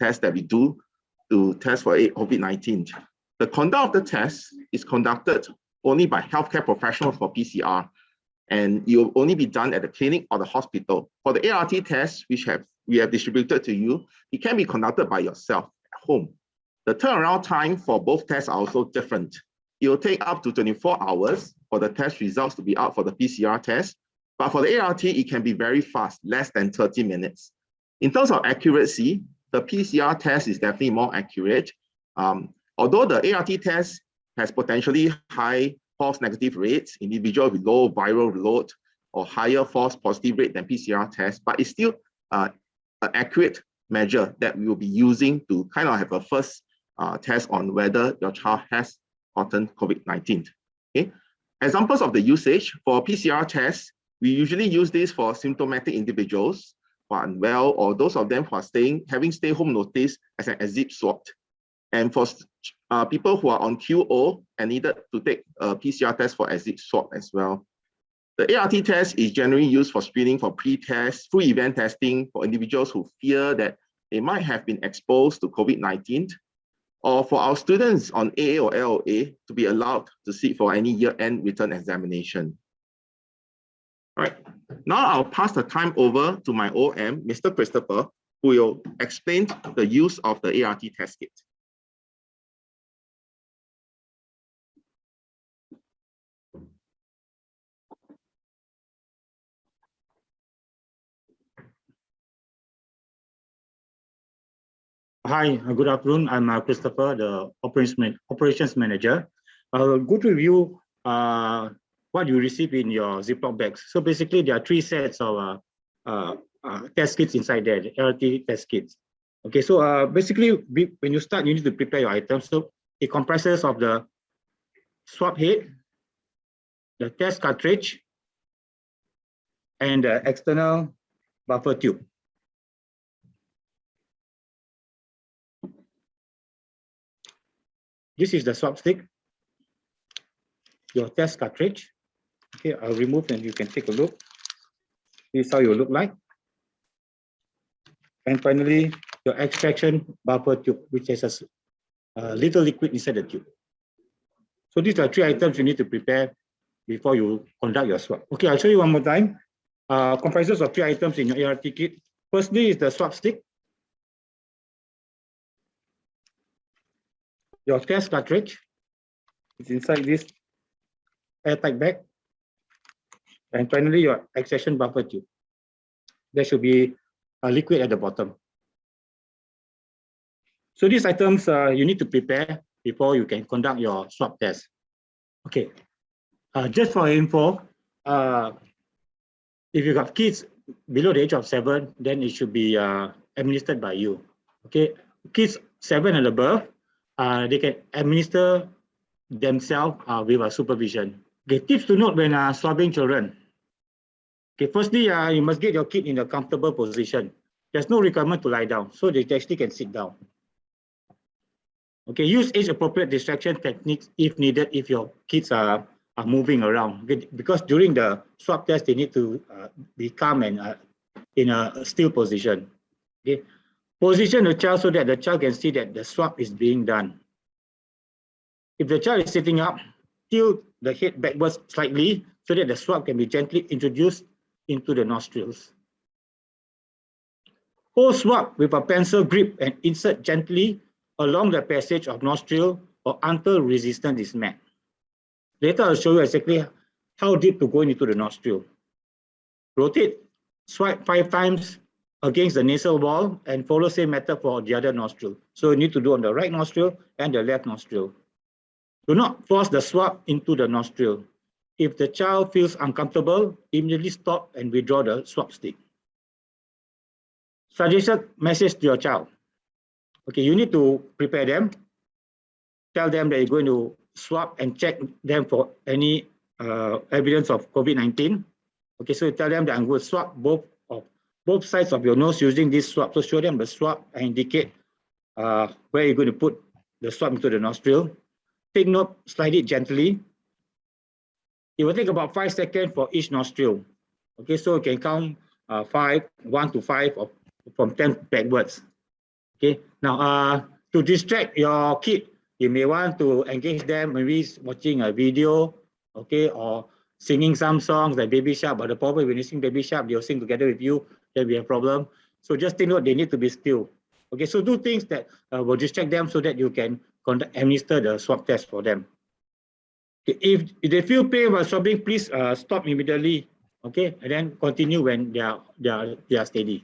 test that we do to test for COVID-19. The conduct of the test is conducted only by healthcare professionals for PCR, and it will only be done at the clinic or the hospital. For the ART test, which we have distributed to you, it can be conducted by yourself at home. The turnaround time for both tests are also different. It will take up to 24 hours for the test results to be out for the PCR test, but for the ART, it can be very fast, less than 30 minutes. In terms of accuracy, the PCR test is definitely more accurate. Although the ART test has potentially high false negative rates, individual with low viral load or higher false positive rate than PCR test, but it's still an accurate measure that we will be using to kind of have a first test on whether your child has gotten COVID-19. Okay? Examples of the usage for PCR tests, we usually use this for symptomatic individuals who are unwell or those of them who are having stay-home notice as an exit swab. And for people who are on QO and needed to take a PCR test for exit swab as well. The ART test is generally used for screening for pre-test, full event testing for individuals who fear that they might have been exposed to COVID-19, or for our students on AA or LOA to be allowed to sit for any year-end written examination. All right, now I'll pass the time over to my OM, Mr. Christopher, who will explain the use of the ART test kit. Hi, good afternoon. I'm Christopher, the operations manager. I'll go to review what you receive in your Ziploc bags. So basically, there are 3 sets of test kits inside there, the ART test kits. Okay, so basically, when you start, you need to prepare your items. So it comprises of the swab head, the test cartridge, and the external buffer tube. This is the swab stick, your test cartridge. Okay, I'll remove and you can take a look. This is how you look like. And finally, your extraction buffer tube, which has a little liquid inside the tube. So these are 3 items you need to prepare before you conduct your swab. Okay, I'll show you one more time. Comprises of 3 items in your ART kit. Firstly is the swab stick. Your test cartridge is inside this airtight bag. And finally, your extraction buffer tube. There should be a liquid at the bottom. So these items you need to prepare before you can conduct your swab test. Okay, just for info, if you have kids below the age of 7, then it should be administered by you. Okay, kids 7 and above, they can administer themselves with a supervision. Okay, tips to note when swabbing children. Okay, firstly, you must get your kid in a comfortable position. There's no requirement to lie down, so they actually can sit down. Okay, use age-appropriate distraction techniques if needed if your kids are moving around. Okay, because during the swab test, they need to be calm and in a still position. Okay. Position the child so that the child can see that the swab is being done. If the child is sitting up, tilt the head backwards slightly so that the swab can be gently introduced into the nostrils. Hold swab with a pencil grip and insert gently along the passage of nostril or until resistance is met. Later, I'll show you exactly how deep to go into the nostril. Rotate, swipe 5 times against the nasal wall and follow same method for the other nostril. So you need to do on the right nostril and the left nostril. Do not force the swab into the nostril. If the child feels uncomfortable, immediately stop and withdraw the swab stick. Suggested message to your child. Okay, you need to prepare them. Tell them that you're going to swab and check them for any evidence of COVID-19. Okay, so you tell them that I'm going to swab both sides of your nose using this swab. So show them the swab and indicate where you're going to put the swab into the nostril. Take note, slide it gently. It will take about 5 seconds for each nostril. Okay, so you can count 1 to 5 from 10 backwards. Okay, now to distract your kid, you may want to engage them, maybe watching a video, okay, or singing some songs like Baby Shark. But the problem when you sing Baby Shark, they'll sing together with you, then we have a problem. So just take note, they need to be still. Okay, so do things that will distract them so that you can administer the swab test for them. Okay, if they feel pain while swabbing, please stop immediately. Okay, and then continue when they are steady.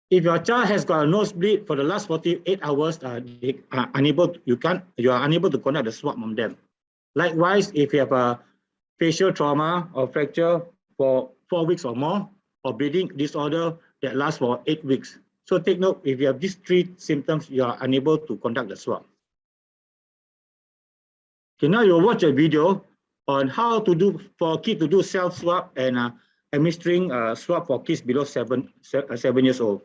If your child has got a nosebleed for the last 48 hours, they are unable. You are unable to conduct the swab on them. Likewise, if you have a facial trauma or fracture for 4 weeks or more, or bleeding disorder that lasts for 8 weeks. So take note, if you have these 3 symptoms, you are unable to conduct the swab. Okay, now you'll watch a video on how to do for kids to do self-swab and administering swab for kids below 7 years old.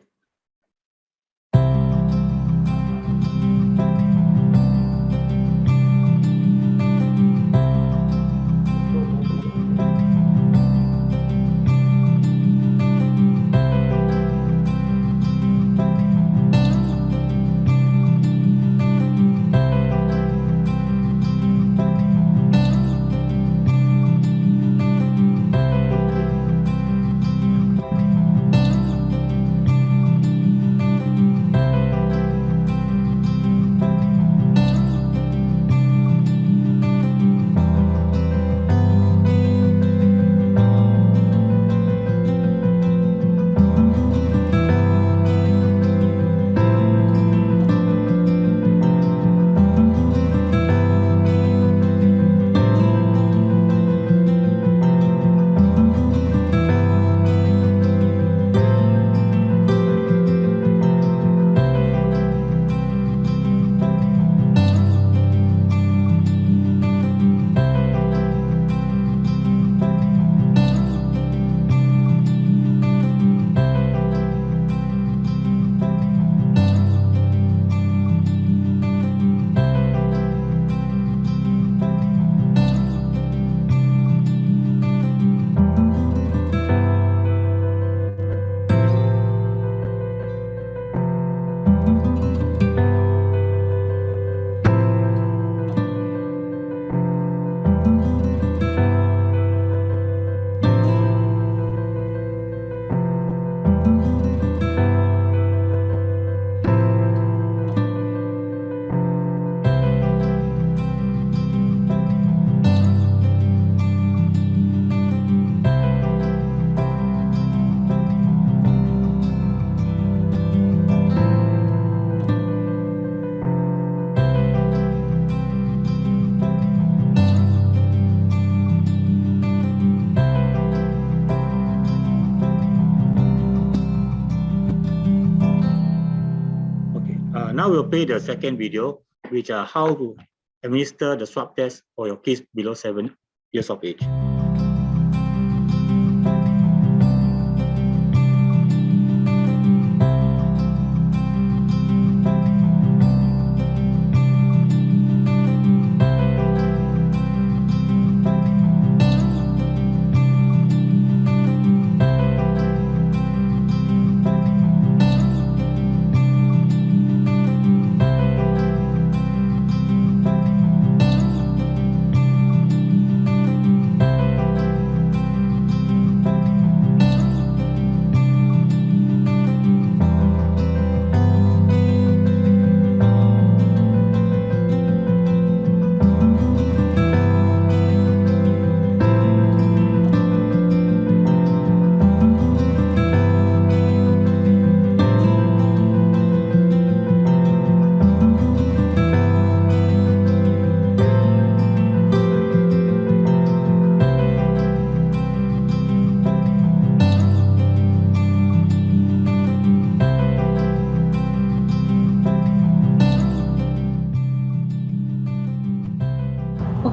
Now we'll play the second video, which are how to administer the swab test for your kids below 7 years of age.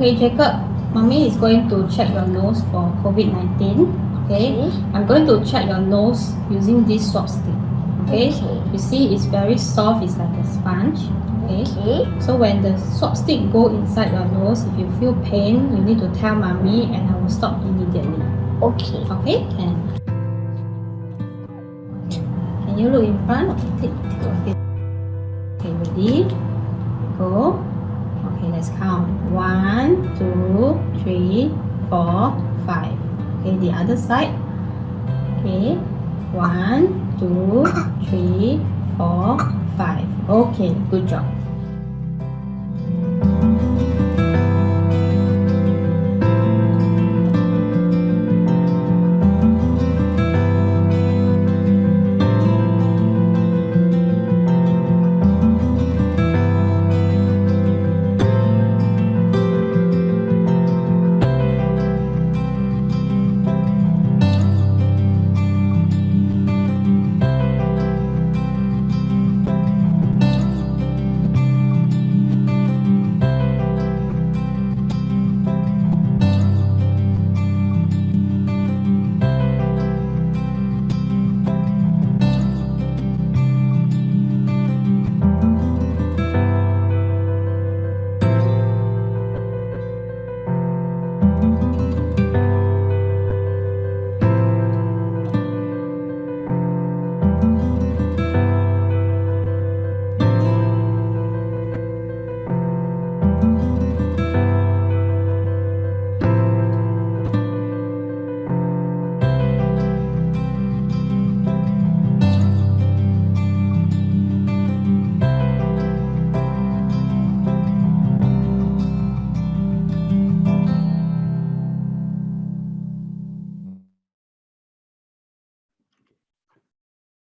Okay, Jacob, Mommy is going to check your nose for COVID-19. Okay? I'm going to check your nose using this swab stick. Okay? You see, it's very soft. It's like a sponge. Okay? So when the swab stick go inside your nose, if you feel pain, you need to tell Mommy, and I will stop immediately. Okay. Okay? Can you look in front? Okay. Ready? Go. Okay, let's count. 1, 2, 3, 4, 5. Okay, the other side. Okay, 1, 2, 3, 4, 5. Okay, good job.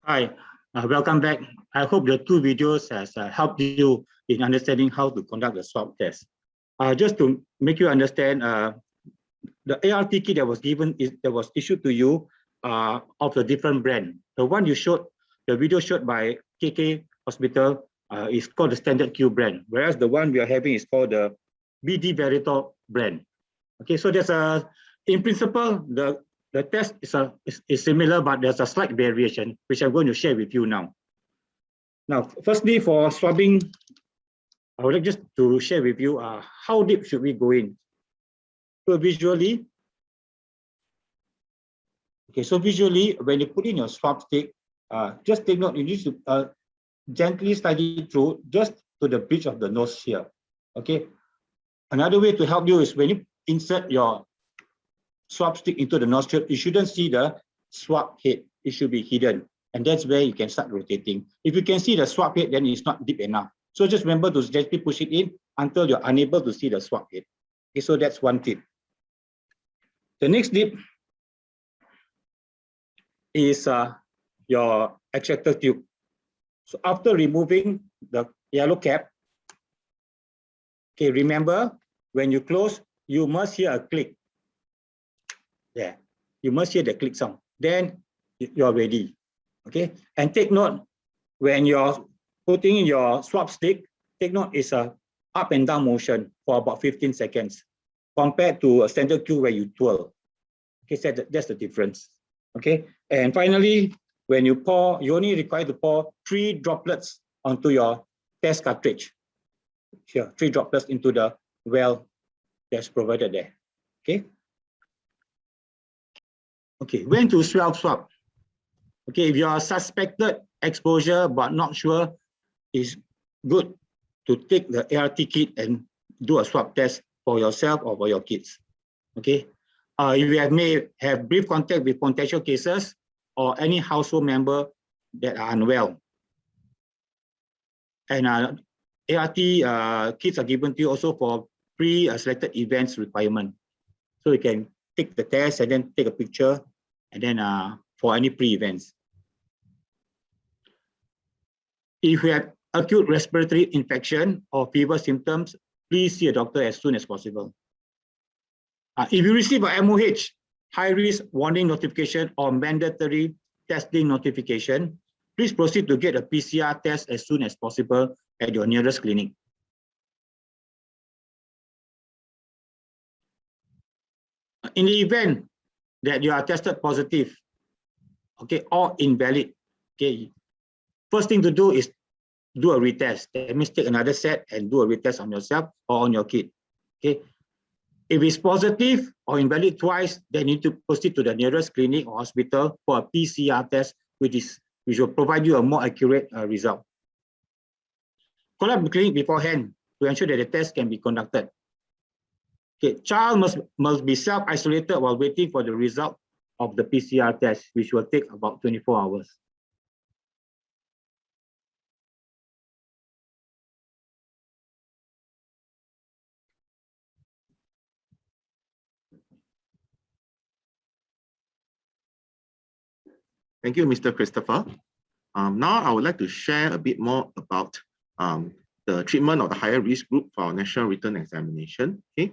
Hi, welcome back. I hope the two videos has helped you in understanding how to conduct the swab test. Just to make you understand, the ART kit that was issued to you of the different brand. The one you showed, the video showed by KK Hospital is called the Standard Q brand, whereas the one we are having is called the BD Veritor brand. Okay, so there's in principle, the test is similar, but there's a slight variation, which I'm going to share with you now. Now, firstly, for swabbing, I would like just to share with you how deep should we go in. So visually, okay, so visually, when you put in your swab stick, just take note, you need to gently slide it through just to the bridge of the nose here. Okay. Another way to help you is when you insert your swab stick into the nostril, you shouldn't see the swab head. It should be hidden. And that's where you can start rotating. If you can see the swab head, then it's not deep enough. So just remember to gently push it in until you're unable to see the swab head. Okay, so that's one tip. The next tip is your extractor tube. So after removing the yellow cap, okay, remember when you close, you must hear a click. Yeah, you must hear the click sound. Then you're ready. Okay, and take note when you're putting in your swab stick, take note it's a up and down motion for about 15 seconds compared to a standard Q where you twirl. Okay, so that's the difference. Okay, and finally, when you pour, you only require to pour 3 droplets onto your test cartridge. Here, 3 droplets into the well that's provided there. Okay. Okay, when to swab? Okay, if you are suspected exposure but not sure, it's good to take the ART kit and do a swab test for yourself or for your kids. Okay, if you may have brief contact with potential cases or any household member that are unwell, and ART kits are given to you also for pre-selected events requirement. So you can take the test and then take a picture, and then for any pre-events. If you have acute respiratory infection or fever symptoms, please see a doctor as soon as possible. If you receive a MOH, high-risk warning notification or mandatory testing notification, please proceed to get a PCR test as soon as possible at your nearest clinic. In the event that you are tested positive, okay, or invalid, okay, first thing to do is do a retest. That means take another set and do a retest on yourself or on your kid. Okay, if it's positive or invalid twice, then you need to proceed to the nearest clinic or hospital for a PCR test, which will provide you a more accurate result. call up the clinic beforehand to ensure that the test can be conducted. Okay, child must be self-isolated while waiting for the result of the PCR test, which will take about 24 hours. Thank you, Mr. Christopher. Now I would like to share a bit more about the treatment of the higher risk group for our national written examination. Okay,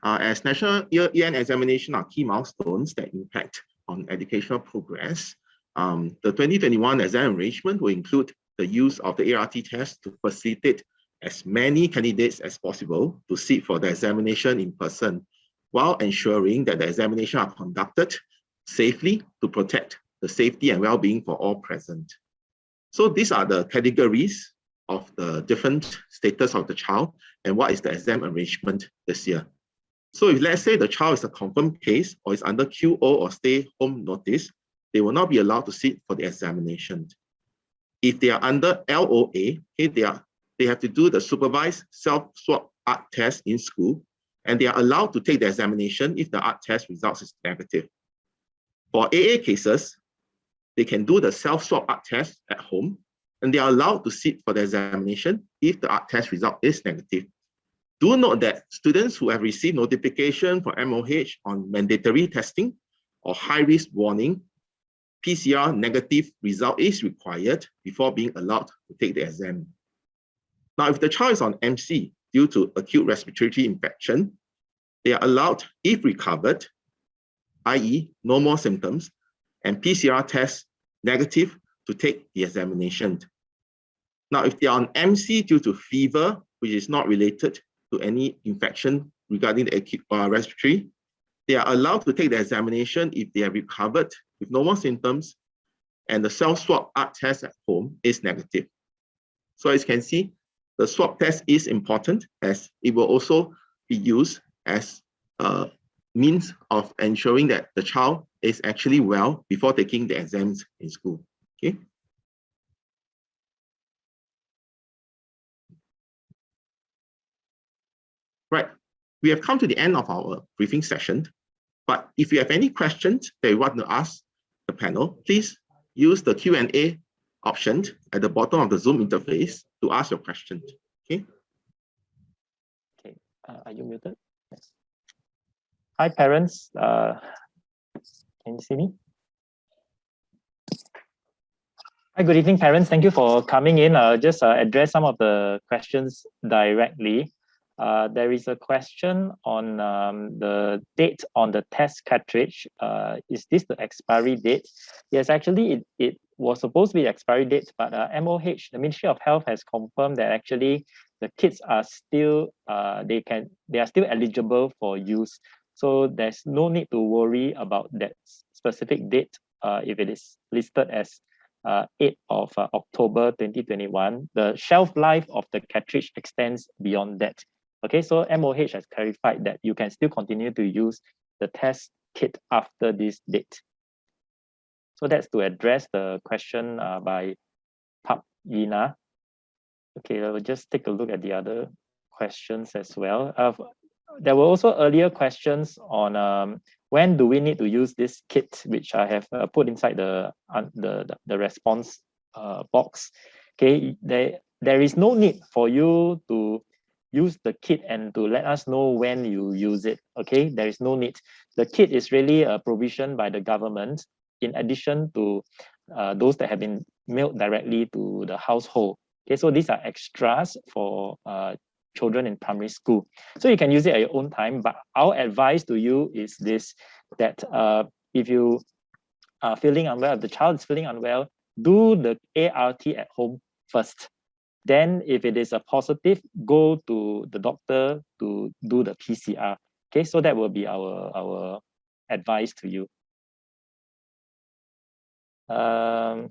as national year-end examination are key milestones that impact on educational progress, the 2021 exam arrangement will include the use of the ART test to facilitate as many candidates as possible to sit for the examination in person, while ensuring that the examination are conducted safely to protect the safety and well-being for all present. So these are the categories of the different status of the child and what is the exam arrangement this year. So if let's say the child is a confirmed case or is under QO or stay home notice, they will not be allowed to sit for the examination. If they are under LOA, okay, they have to do the supervised self-swab art test in school, and they are allowed to take the examination if the art test results is negative. For AA cases, they can do the self-swab art test at home, and they are allowed to sit for the examination if the art test result is negative. Do note that students who have received notification from MOH on mandatory testing or high-risk warning, PCR negative result is required before being allowed to take the exam. Now, if the child is on MC due to acute respiratory infection, they are allowed, if recovered, i.e. no more symptoms, and PCR test negative, to take the examination. Now, if they are on MC due to fever, which is not related to any infection regarding the acute respiratory, they are allowed to take the examination if they are recovered with no more symptoms and the self-swab art test at home is negative. So as you can see, the swab test is important as it will also be used as a means of ensuring that the child is actually well before taking the exams in school. Okay. Right. We have come to the end of our briefing session, but if you have any questions that you want to ask the panel, please use the Q&A option at the bottom of the Zoom interface to ask your question. Okay. Okay. Are you muted? Yes. Hi, parents. Can you see me? Hi, good evening, parents. Thank you for coming in. Just address some of the questions directly. There is a question on the date on the test cartridge. Is this the expiry date? Yes, actually, it was supposed to be expiry date, but MOH, the Ministry of Health, has confirmed that actually the kits are still they are still eligible for use. So there's no need to worry about that specific date if it is listed as 8th of October 2021. The shelf life of the cartridge extends beyond that. Okay, so MOH has clarified that you can still continue to use the test kit after this date. So that's to address the question by Pap Yina. Okay, I'll just take a look at the other questions as well. There were also earlier questions on when do we need to use this kit, which I have put inside the response box. Okay, there is no need for you to use the kit and to let us know when you use it. Okay, there is no need. The kit is really a provision by the government in addition to those that have been mailed directly to the household. Okay, so these are extras for children in primary school. So you can use it at your own time, but our advice to you is this, that if you are feeling unwell, if the child is feeling unwell, do the ART at home first. Then if it is a positive, go to the doctor to do the PCR. Okay, so that will be our advice to you. There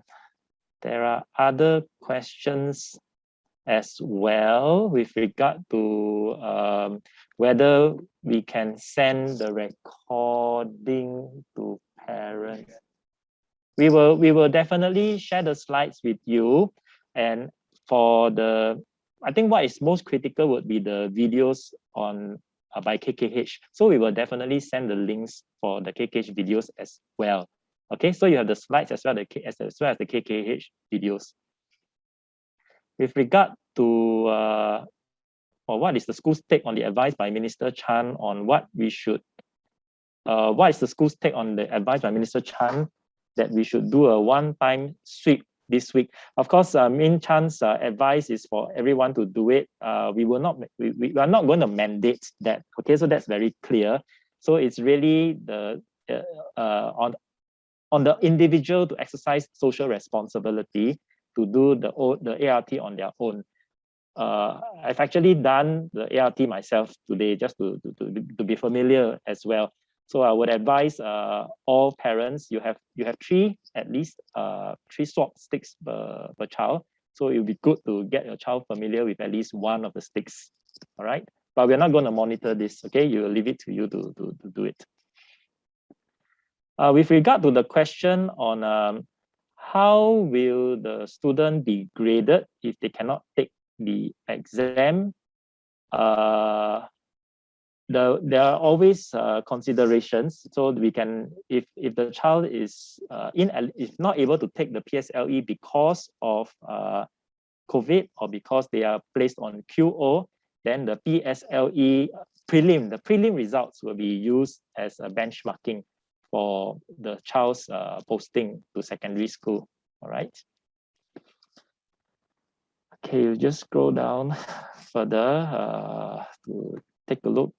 are other questions as well with regard to whether we can send the recording to parents. We will definitely share the slides with you, and for the I think what is most critical would be the videos on by KKH. So we will definitely send the links for the KKH videos as well. Okay, so you have the slides as well as the KKH videos. With regard to what is the school's take on the advice by Minister Chan on what we should, what is the school's take on the advice by Minister Chan that we should do a one-time sweep this week? Of course, Min Chan's advice is for everyone to do it. We are not going to mandate that. Okay, so that's very clear. So it's really the on the individual to exercise social responsibility to do the ART on their own. I've actually done the ART myself today just to be familiar as well. So I would advise all parents, you have at least 3 swab sticks per child. So it would be good to get your child familiar with at least one of the sticks. All right, but we're not going to monitor this. Okay, you will leave it to you to do it. With regard to the question on how will the student be graded if they cannot take the exam, there are always considerations. So we can, if the child is not able to take the PSLE because of COVID or because they are placed on QO, then the PSLE the prelim results will be used as a benchmarking for the child's posting to secondary school. All right. Okay, you just scroll down further to take a look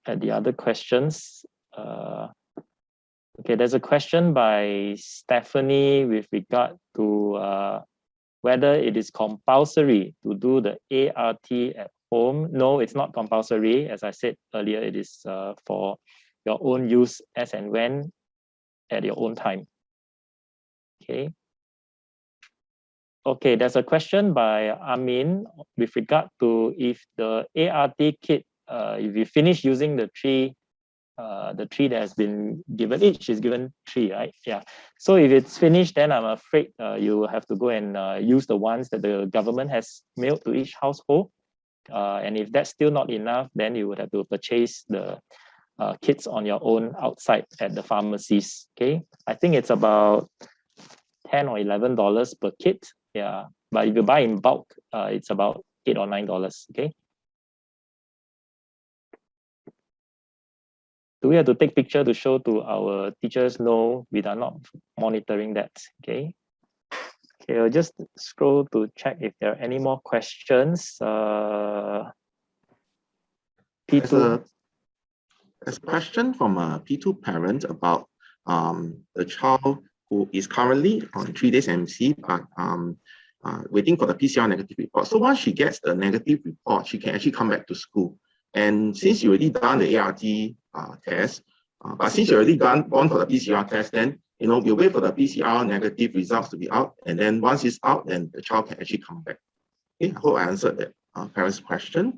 at the other questions. Okay, there's a question by Stephanie with regard to whether it is compulsory to do the ART at home. No, it's not compulsory. As I said earlier, it is for your own use as and when at your own time. Okay. Okay, there's a question by Amin with regard to if the ART kit, if you finish using the three that has been given, each is given 3, right? Yeah. So if it's finished, then I'm afraid you will have to go and use the ones that the government has mailed to each household. And if that's still not enough, then you would have to purchase the kits on your own outside at the pharmacies. Okay, I think it's about $10 or $11 per kit. Yeah, but if you buy in bulk, it's about $8 or $9. Okay. Do we have to take picture to show to our teachers? No, we are not monitoring that. Okay. Okay, I'll just scroll to check if there are any more questions. P2. There's a question from a P2 parent about the child who is currently on 3 days MC, but waiting for the PCR negative report. So once she gets the negative report, she can actually come back to school. And since you already done the ART test, but since you already gone for the PCR test, then we'll wait for the PCR negative results to be out, and then once it's out, then the child can actually come back. Okay, I hope I answered that parent's question.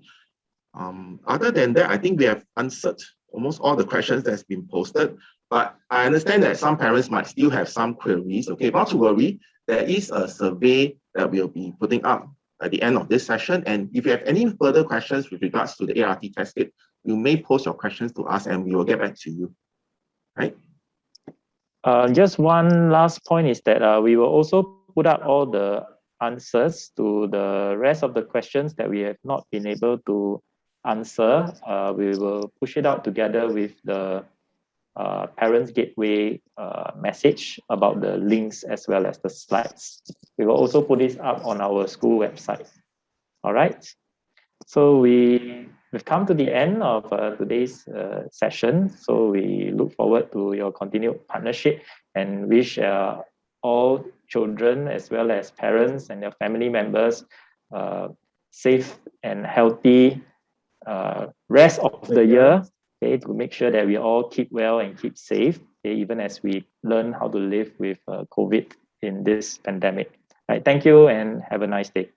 Other than that, I think we have answered almost all the questions that's been posted, but I understand that some parents might still have some queries. Okay, not to worry, there is a survey that we'll be putting up at the end of this session, and if you have any further questions with regards to the ART test kit, you may post your questions to us and we will get back to you. Right? Just one last point is that we will also put up all the answers to the rest of the questions that we have not been able to answer. We will push it out together with the Parents Gateway message about the links as well as the slides. We will also put this up on our school website. All right. So we've come to the end of today's session. So we look forward to your continued partnership and wish all children as well as parents and their family members safe and healthy rest of the year. Okay, to make sure that we all keep well and keep safe, okay, even as we learn how to live with COVID in this pandemic. All right, thank you and have a nice day.